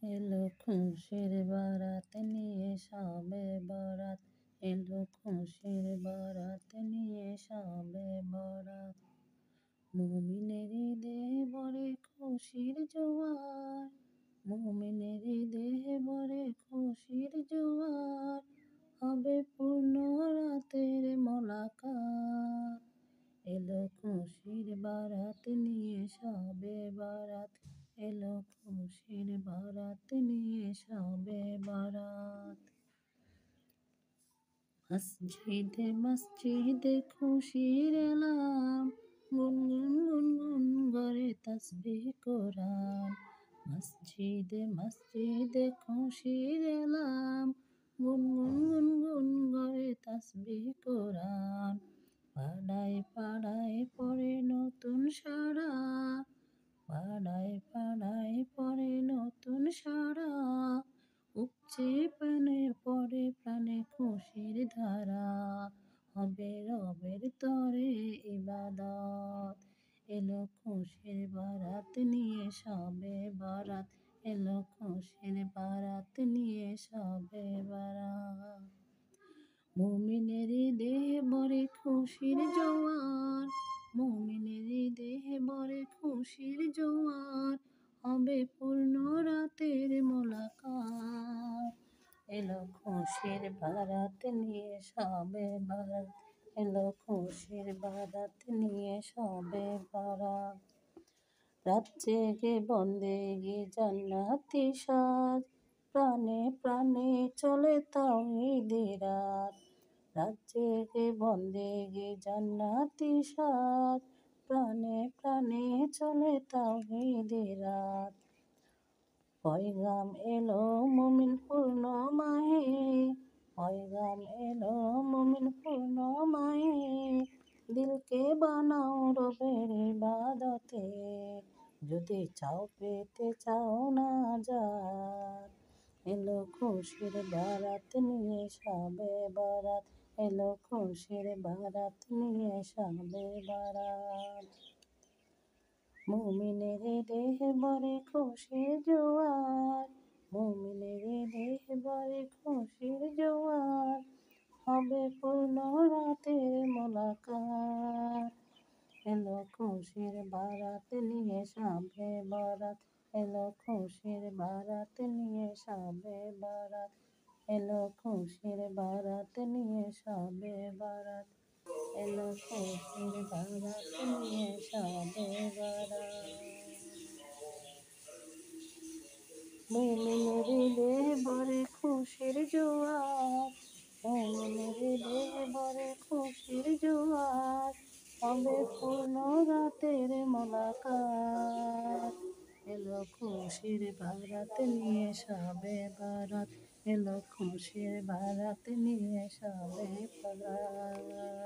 এলো খুশির বারাত নিয়ে সবে বরাত, এলো খুশির বারাত নিয়ে সবে বরাত। মুমিনের দেহে ভরে খুশির জোয়ার, মুমিনের দেহে ভরে খুশির জোয়ার, হবে পূর্ণ রাতের মোলাকাত। এলো খুশির বারাত নিয়ে সবে বরাত, এলো খুশির বারাত নিয়ে সবে বরাত। মসজিদে মসজিদে খুশির এলাম, গুনগুন গুনগুন করে তাসবিহ কোরআন। মসজিদে মসজিদে খুশির এলাম, গুনগুন গুনগুন করে তাসবিহ কোরআন। পাড়ায় পাড়ায় পড়ে নতুন সাড়া, পাড়ায় পাড়ায় পড়ে নতুন সাড়া, উপচে প্রাণে পড়ে প্রাণে খুশির ধারা, হবে রবের তরে ইবাদত। এলো খুশির বারাত নিয়ে সবে বরাত, এলো খুশির বারাত নিয়ে সবে বরাত। মুমিনের দেহে ভরে খুশির জোয়ার, মুমিনের দেহে ভরে খুশির জোয়ার, হবে পূর্ণ রাতের মোলাকাত। এলো খুশির বারাত নিয়ে সবে বরাত, এলো খুশির বারাত নিয়ে সবে বরাত। রাত জেগে বন্দেগি জান্নাতি সাজ, প্রাণে প্রাণে চলে তাওহীদের রাত। রাত জেগে বন্দেগি জান্নাতি সাজ, প্রাণে প্রাণে চলে তাওহীদের রাত। পয়গাম এলো মুমিন পূর্ণ মাহে, পয়গাম এলো মুমিন পূর্ণ মাহে, দিলকে বানাও রবের ইবাদতে, যদি চাও পেতে চাও নাজাত। এলো খুশির বারাত নিয়ে সবে বরাত, এলো খুশির বারাত নিয়ে সবে বরাত। মুমিনের দেহে ভরে খুশির জোয়ার, মুমিনের দেহে ভরে খুশির জোয়ার, হবে পূর্ণ রাতের মোলাকাত। এলো খুশির বারাত নিয়ে সবে বরাত, এলো খুশির বারাত নিয়ে সবে বরাত, এলো খুশির বারাত নিয়ে সবে বরাত, এলো খুশির বারাত নিয়ে সবে বরাত। মুমিনের দেহে ভরে খুশির জোয়ার, মুমিনের দেহে ভরে খুশির জোয়ার, হবে পূর্ণ রাতের মোলাকাত। এলো খুশির বারাত নিয়ে সবে বরাত, এলো খুশির বারাত নিয়ে সবে বরাত।